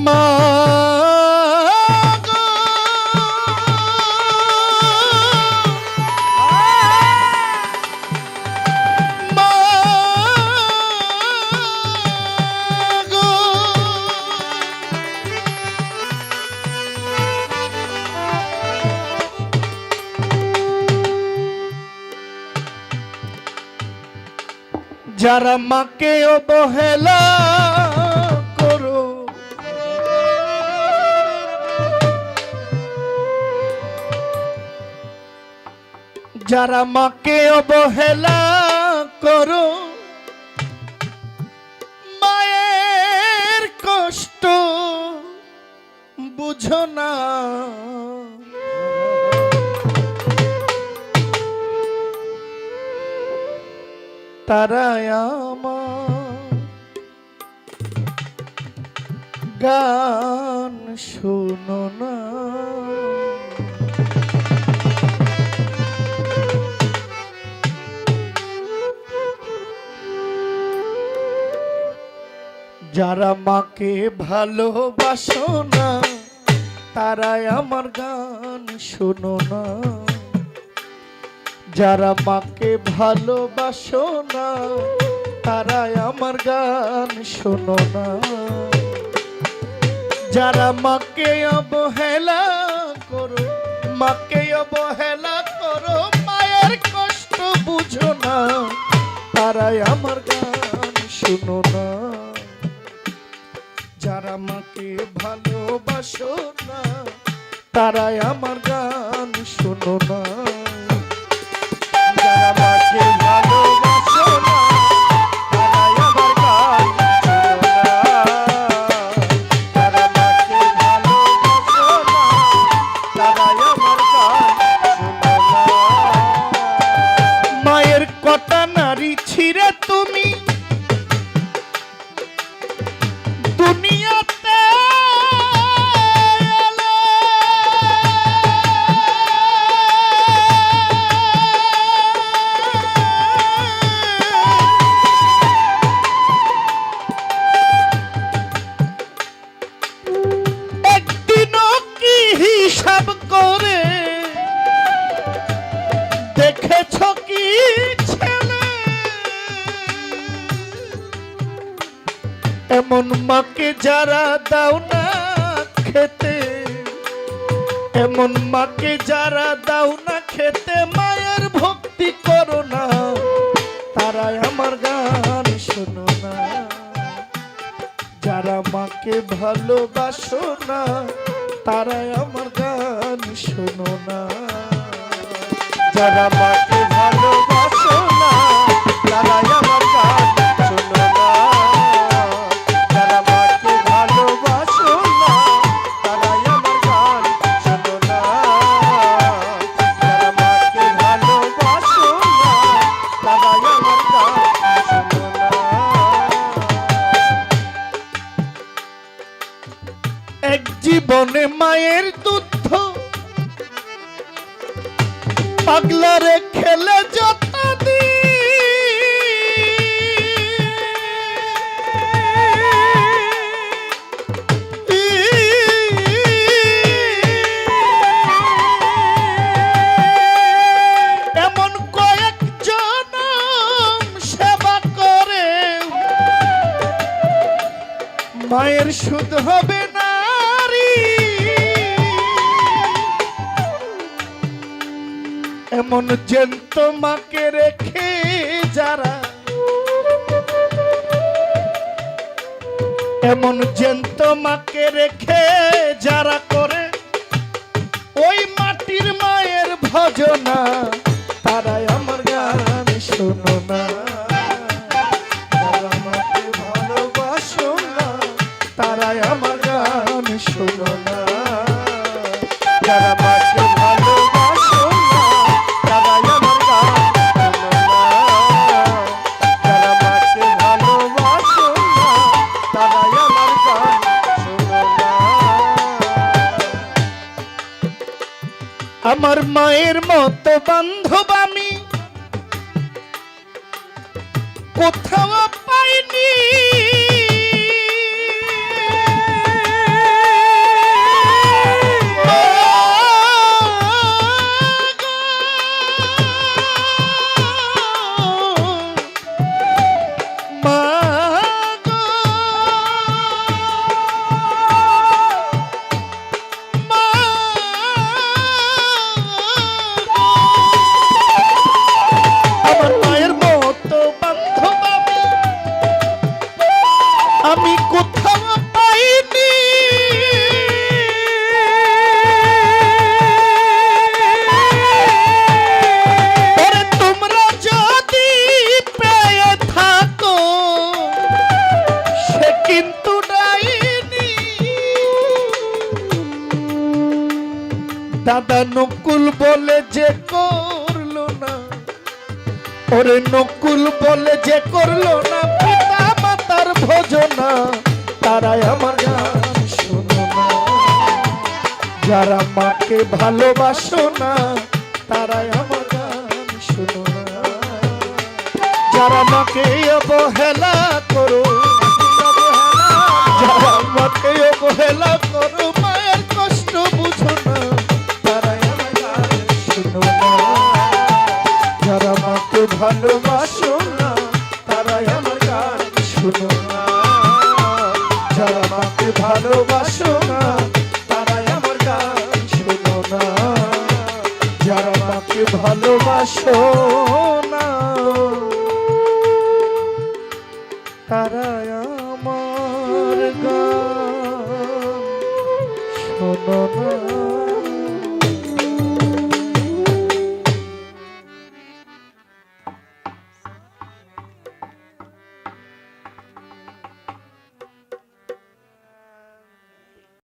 মা যারা মাকে অবহেলা করো, যারা মাকে অবহেলা করো, মায়ের কষ্ট বুঝো না, তারাই আমার গান শোনো না। যারা মাকে ভালোবাসো না, তারাই আমার গান শোনো না। যারা মাকে ভালোবাসো না, তারাই আমার গান শোনো না। যারা মাকে অবহেলা করো, মাকে অবহেলা করো, মায়ের কষ্ট বুঝো না, তারাই আমার গান শোনো না। যারা মাকে ভালোবাসো না, তারাই আমার গান শোনো না। যারা মাকে ভালোবাসো না, তারাই আমার গান শোনো না। যারা মাকে ভালোবাসো না, তারাই আমার গান শোনো না। মায়ের কটা নারী ছিঁড়ে তুমি দুনিয়াতে এলে, একদিনও কি হিসাব করে দেখেছ কি ছেলে? এমন মাকে যারা দাও না খেতে, এমন মাকে যারা দাও না খেতে, মায়ের ভক্তি করো না, তারাই আমার গান শোনো না। যারা মাকে ভালোবাসো না, তারাই আমার গান শোনো না। যারা মাকে ভালোবাসো না, তারাই আমার গান শোনো না। যারা মাকে ভালোবাসো না, তারাই আমার গান শোনো না। যারা মাকে ভালোবাসো না, তারাই আমার গান শোনো না। এক জীবনে মায়ের দুধ পাগলারে খেলে যত এমন কয়েকজন সেবা করে, মায়ের সুদ হবে নারী। এমন জ্যান্ত মাকে রেখে যারা, এমন জ্যান্ত মাকে রেখে যারা করে ওই মাটির মায়ের ভজনা, তারাই আমার গান শোনো না। যারা মাকে ভালোবাসো না, তারাই আমার গান শোনো না। যারা মাকে ভালোবাসো না, তারাই আমার গান শোনো না। যারা মাকে ভালোবাসো না, তারাই আমার গান শোনো না। আমার মায়ের মতো বান্ধব আমি কোথাও পাইনি। কোথাও পাইনি ওরে তোমরা যদি পেয়ে থাকো সে কিন্তু ডাইনি দাদা নকুল বলে যে করলো না ওরে নকুল বলে যে করলো না পিতা মাতার ভোজনা তারাই আমার গান শোনো না যারা মাকে ভালোবাসো না তারাই আমার গান শোনো না যারা মাকে অবহেলা করো যারা মাকে অবহেলা করো মায়ের কষ্ট বুঝো না তারাই আমার গান শোনো না যারা মাকে ভালোবাসো না তারাই আমার গান শোনো না যারা মাকে ভালোবাসো না তারাই আমার গান শোনো না যারা মাকে ভালোবাসো না তারাই আমার গান শোনো না।